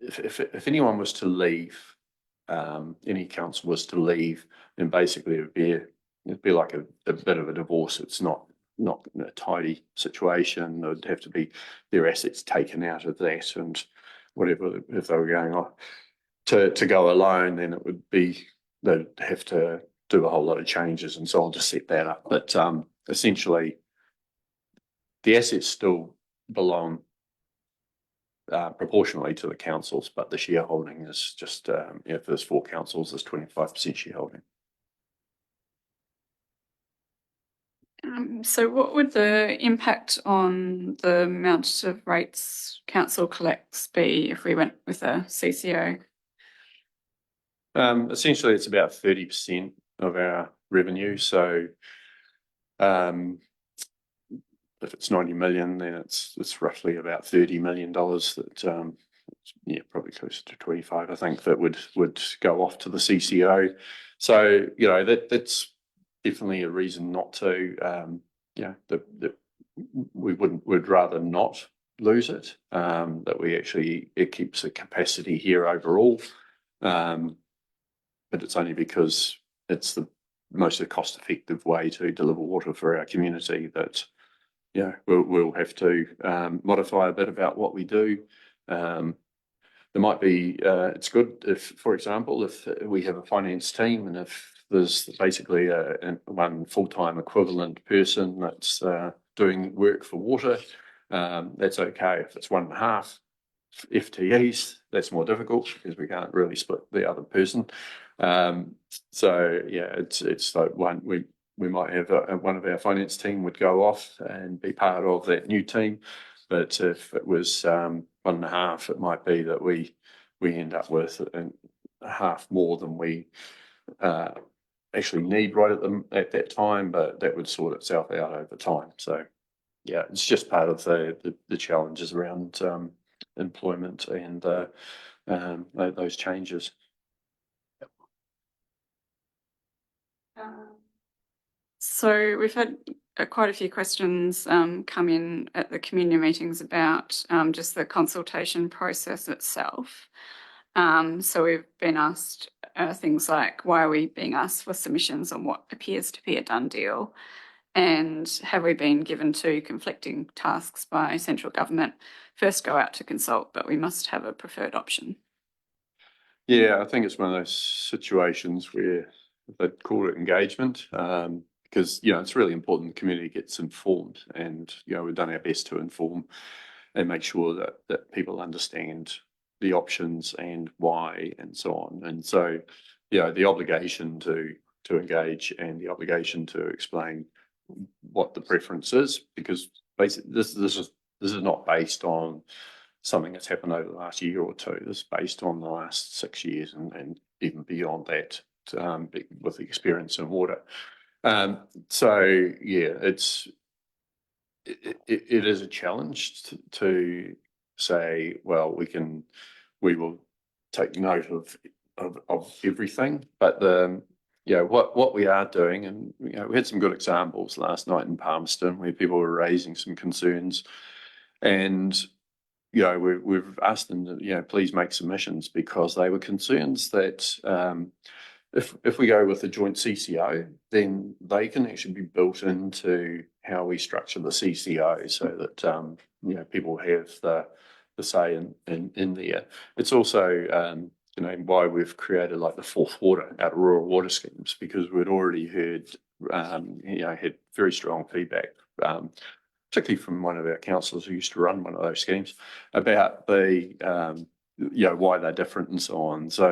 if anyone was to leave, any council was to leave, then basically it'd be like a bit of a divorce. It's not a tidy situation. There'd have to be their assets taken out of that, and whatever, if they were going on to go alone, then it would be, they'd have to do a whole lot of changes and so on to set that up. But essentially, the assets still belong proportionally to the councils, but the shareholding is just, if there's 4 councils, there's 25% shareholding. So what would the impact on the amount of rates council collects be if we went with a CCO? Essentially, it's about 30% of our revenue. So if it's 90 million, then it's roughly about $30 million that, probably closer to 25, I think, that would go off to the CCO. So, that's definitely a reason not to, we'd rather not lose it, that it keeps a capacity here overall. But it's only because it's the most cost-effective way to deliver water for our community that, we'll have to modify a bit about what we do. There might be, it's good if, for example, if we have a finance team and if there's basically one full-time equivalent person that's doing work for water, that's okay. If it's 1.5 FTEs, that's more difficult because we can't really split the other person. So yeah, it's like we might have one of our finance team would go off and be part of that new team, but if it was 1.5, it might be that we end up with half more than we actually need right at that time, but that would sort itself out over time. So yeah, it's just part of the challenges around employment and those changes. So we've had quite a few questions come in at the community meetings about just the consultation process itself. So we've been asked things like, why are we being asked for submissions on what appears to be a done deal? And have we been given two conflicting tasks by central government? First, go out to consult, but we must have a preferred option. Yeah, I think it's one of those situations where they call it engagement, because it's really important the community gets informed, and we've done our best to inform and make sure that people understand the options and why and so on. And so, the obligation to engage and the obligation to explain what the preference is, because basically this is not based on something that's happened over the last year or two. This is based on the last 6 years and even beyond that, with the experience in water. So yeah, it is a challenge to say, well, we will take note of everything, but what we are doing, and we had some good examples last night in Palmerston where people were raising some concerns, and we've asked them to please make submissions, because they were concerns that if we go with a joint CCO, then they can actually be built into how we structure the CCO, so that people have the say in there. It's also why we've created like the fourth water out of rural water schemes, because we'd already heard had very strong feedback, particularly from one of our councillors who used to run one of those schemes, about the why they're different and so on. So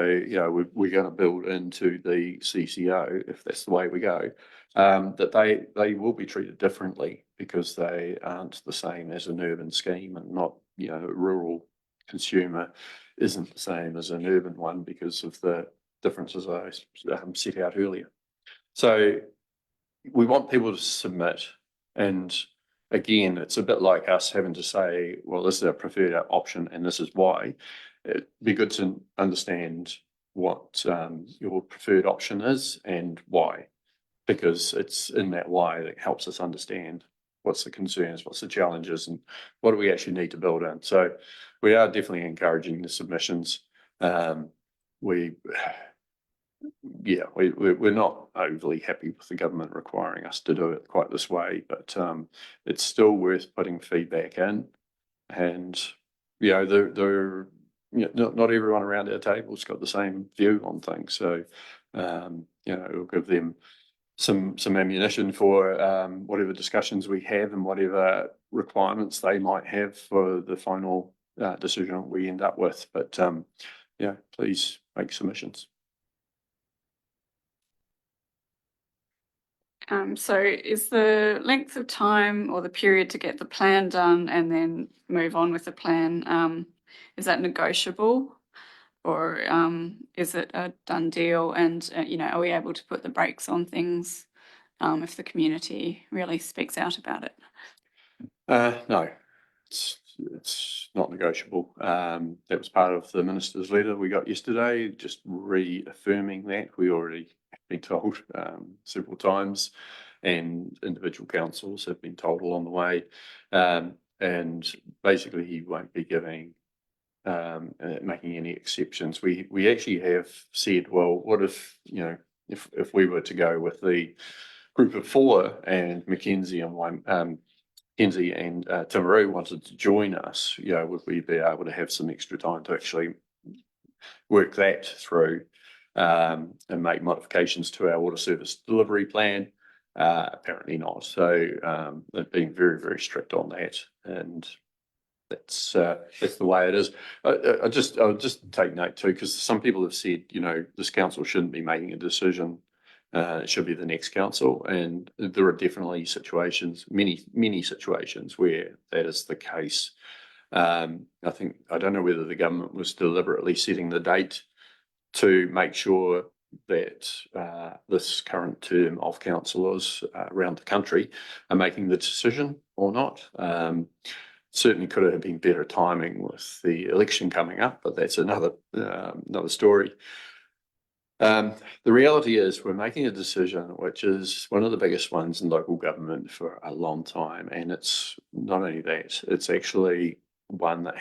we're going to build into the CCO, if that's the way we go, that they will be treated differently, because they aren't the same as an urban scheme, and not a rural consumer isn't the same as an urban one because of the differences I set out earlier. So we want people to submit, and again, it's a bit like us having to say, well, this is our preferred option and this is why. It'd be good to understand what your preferred option is and why, because it's in that why that helps us understand what's the concerns, what's the challenges, and what do we actually need to build in. So we are definitely encouraging the submissions. We're not overly happy with the government requiring us to do it quite this way, but it's still worth putting feedback in. And not everyone around our table's got the same view on things, so it'll give them some ammunition for whatever discussions we have and whatever requirements they might have for the final decision we end up with. But please make submissions. So is the length of time or the period to get the plan done and then move on with the plan, is that negotiable, or is it a done deal? And are we able to put the brakes on things if the community really speaks out about it? No, it's not negotiable. That was part of the minister's letter we got yesterday, just reaffirming that. We already have been told several times, and individual councils have been told along the way. And basically, he won't be giving making any exceptions. We actually have said, well, what if if we were to go with the group of four and Mackenzie and Timaru wanted to join us, would we be able to have some extra time to actually work that through and make modifications to our water service delivery plan? Apparently not. So they've been very, very strict on that, and that's the way it is. I'll just take note too, because some people have said, this council shouldn't be making a decision. It should be the next council, and there are definitely situations, many situations where that is the case. I don't know whether the government was deliberately setting the date to make sure that this current term of councillors around the country are making the decision or not. Certainly could have been better timing with the election coming up, but that's another story. The reality is we're making a decision which is one of the biggest ones in local government for a long time, and it's not only that, it's actually one that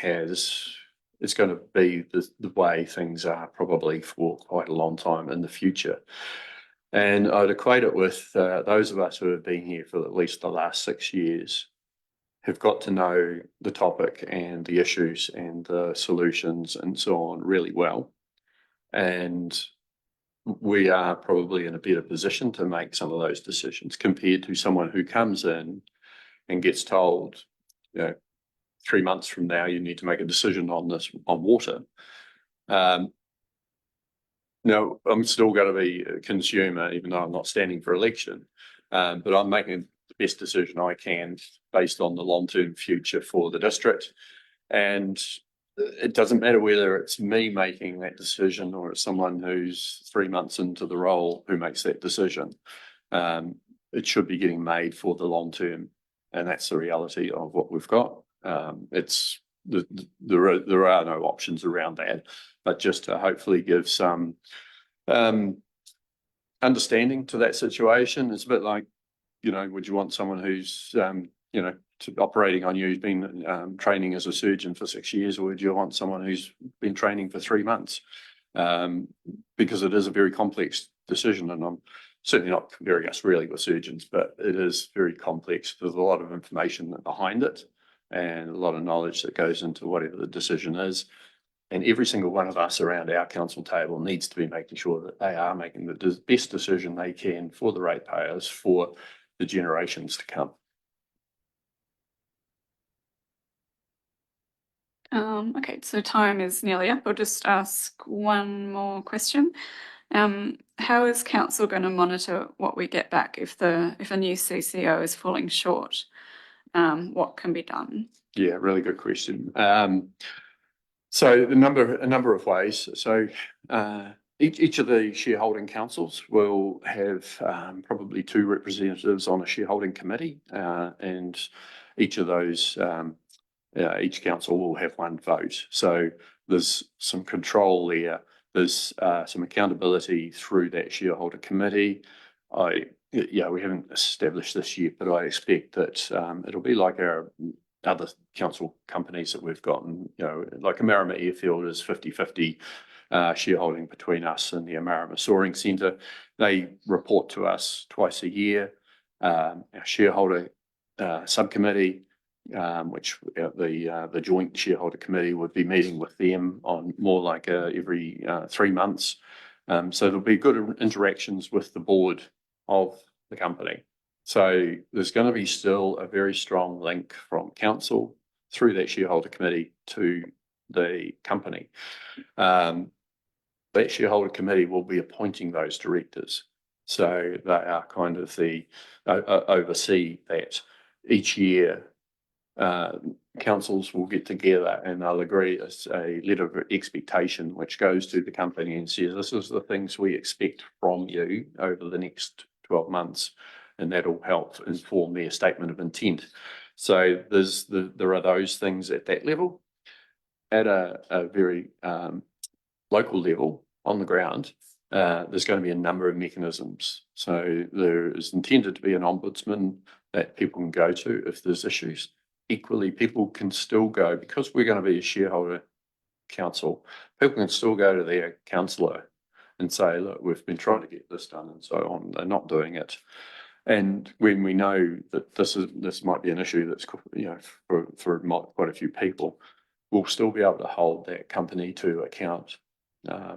it's going to be the way things are probably for quite a long time in the future. And I'd equate it with those of us who have been here for at least the last 6 years have got to know the topic and the issues and the solutions and so on really well. And we are probably in a better position to make some of those decisions compared to someone who comes in and gets told, 3 months from now, you need to make a decision on this, on water. No, I'm still going to be a consumer, even though I'm not standing for election, but I'm making the best decision I can based on the long-term future for the district. And it doesn't matter whether it's me making that decision or it's someone who's 3 months into the role who makes that decision. It should be getting made for the long term, and that's the reality of what we've got. There are no options around that, but just to hopefully give some understanding to that situation. It's a bit like, would you want someone who's operating on you, who's been training as a surgeon for 6 years, or would you want someone who's been training for 3 months? Because it is a very complex decision, and I'm certainly not comparing us really with surgeons, but it is very complex. There's a lot of information behind it and a lot of knowledge that goes into whatever the decision is. And every single one of us around our council table needs to be making sure that they are making the best decision they can for the ratepayers for the generations to come. Okay, so time is nearly up. I'll just ask one more question. How is council going to monitor what we get back if a new CCO is falling short? What can be done? Yeah, really good question. So a number of ways. So each of the shareholding councils will have probably 2 representatives on a shareholding committee, and each of those, each council will have 1 vote. So there's some control there. There's some accountability through that shareholder committee. We haven't established this yet, but I expect that it'll be like our other council companies that we've gotten, like Amarama Airfield is 50-50 shareholding between us and the Amarama Soaring Centre. They report to us twice a year. Our shareholder subcommittee, which the joint shareholder committee would be meeting with them on more like every 3 months. So there'll be good interactions with the board of the company. So there's going to be still a very strong link from council through that shareholder committee to the company. That shareholder committee will be appointing those directors. So they are kind of oversee that. Each year, councils will get together and they'll agree a letter of expectation which goes to the company and says, this is the things we expect from you over the next 12 months. And that'll help inform their statement of intent. So there are those things at that level. At a very local level on the ground, there's going to be a number of mechanisms. So there is intended to be an ombudsman that people can go to if there's issues. Equally, people can still go, because we're going to be a shareholder council, people can still go to their councillor and say, look, we've been trying to get this done and so on. They're not doing it. And when we know that this might be an issue that's for quite a few people, we'll still be able to hold that company to account.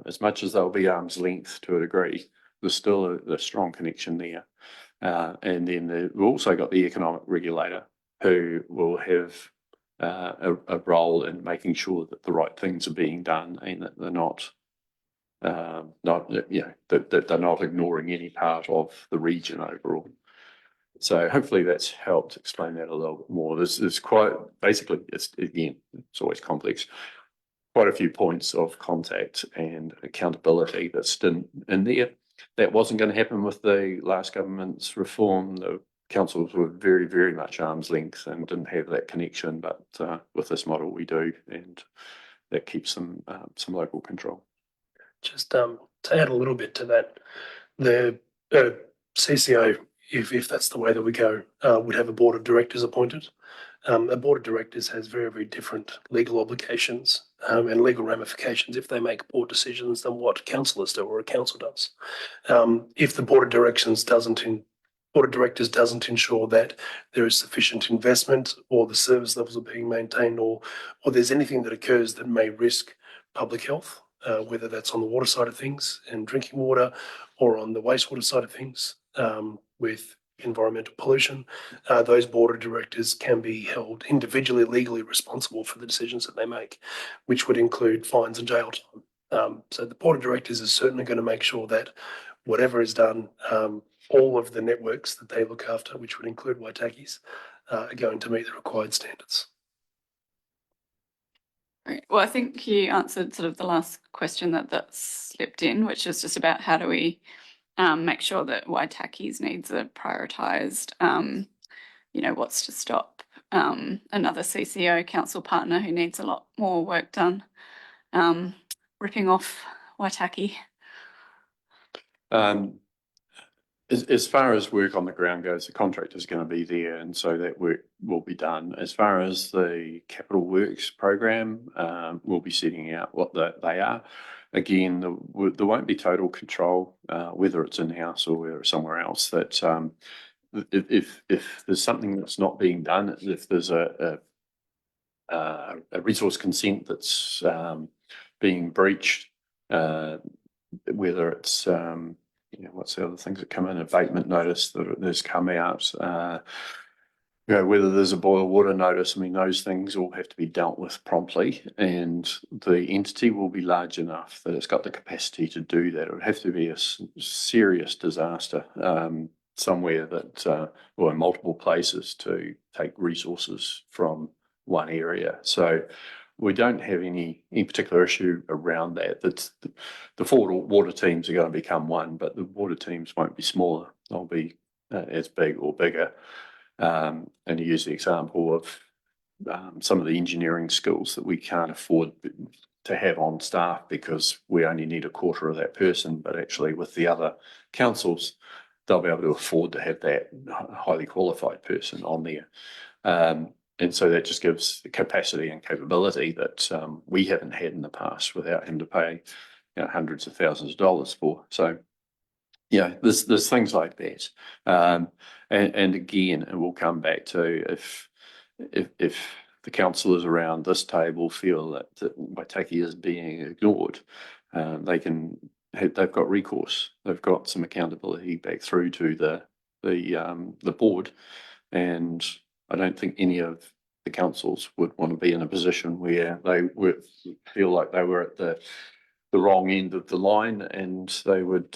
As much as they'll be arm's length to a degree, there's still a strong connection there. And then we've also got the economic regulator who will have a role in making sure that the right things are being done and that they're not that they're not ignoring any part of the region overall. So hopefully that's helped explain that a little bit more. This is quite basically, it's always complex. quite a few points of contact and accountability that's still in there. That wasn't going to happen with the last government's reform. The councils were very, very much arm's length and didn't have that connection, but with this model we do, and that keeps some local control. Just to add a little bit to that, the CCO, if that's the way that we go, would have a board of directors appointed. A board of directors has very, very different legal obligations and legal ramifications if they make board decisions than what councillors do or a council does. If the board of directors doesn't ensure that there is sufficient investment or the service levels are being maintained, or there's anything that occurs that may risk public health, whether that's on the water side of things and drinking water, or on the wastewater side of things with environmental pollution, those board of directors can be held individually legally responsible for the decisions that they make, which would include fines and jail time. So the board of directors is certainly going to make sure that whatever is done, all of the networks that they look after, which would include Waitaki's, are going to meet the required standards. Right. Well, I think you answered sort of the last question that slipped in, which is just about how do we make sure that Waitaki's needs are prioritised. What's to stop another CCO council partner who needs a lot more work done ripping off Waitaki? As far as work on the ground goes, the contractor is going to be there, and so that work will be done. As far as the capital works program, we'll be setting out what they are. Again, there won't be total control, whether it's in-house or whether it's somewhere else. That if there's something that's not being done, if there's a resource consent that's being breached, whether it's what's the other things that come in? Abatement notice that has come out. Whether there's a boil water notice. I mean, those things all have to be dealt with promptly, and the entity will be large enough that it's got the capacity to do that. It would have to be a serious disaster somewhere that, or in multiple places, to take resources from one area. So we don't have any particular issue around that. That's the four water teams are going to become one, but the water teams won't be smaller. They'll be as big or bigger. And you use the example of some of the engineering skills that we can't afford to have on staff because we only need a quarter of that person, but actually with the other councils, they'll be able to afford to have that highly qualified person on there. And so that just gives the capacity and capability that we haven't had in the past without having to pay hundreds of thousands of dollars for. So, there's things like that. And again, it will come back to if the councillors around this table feel that Waitaki is being ignored, they've got recourse. They've got some accountability back through to the board, and I don't think any of the councils would want to be in a position where they would feel like they were at the wrong end of the line, and they would,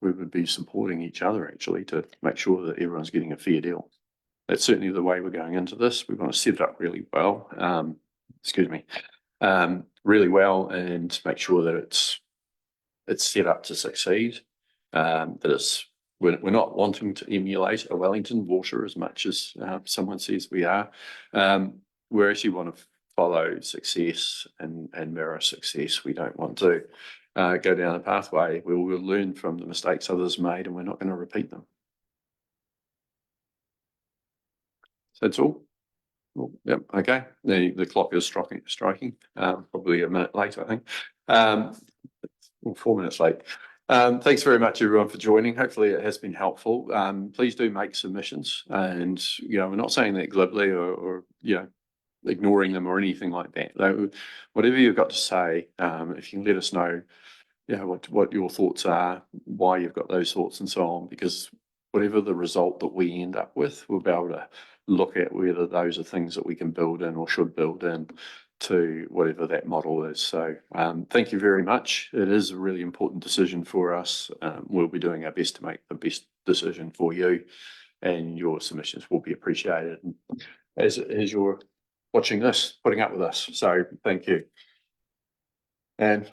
we would be supporting each other actually to make sure that everyone's getting a fair deal. That's certainly the way we're going into this. We want to set it up really well, really well, and make sure that it's set up to succeed, that we're not wanting to emulate a Wellington water as much as someone says we are. We actually want to follow success and mirror success. We don't want to go down a pathway where we'll learn from the mistakes others made and we're not going to repeat them. So that's all. Oh, yep, okay. The clock is striking. Probably a minute late, I think. 4 minutes late. Thanks very much, everyone, for joining. Hopefully it has been helpful. Please do make submissions, and we're not saying that glibly or ignoring them or anything like that. Whatever you've got to say, if you can let us know, what your thoughts are, why you've got those thoughts, and so on, because whatever the result that we end up with, we'll be able to look at whether those are things that we can build in or should build in to whatever that model is. So thank you very much. It is a really important decision for us. We'll be doing our best to make the best decision for you, and your submissions will be appreciated. As your watching this, putting up with us. So thank you. And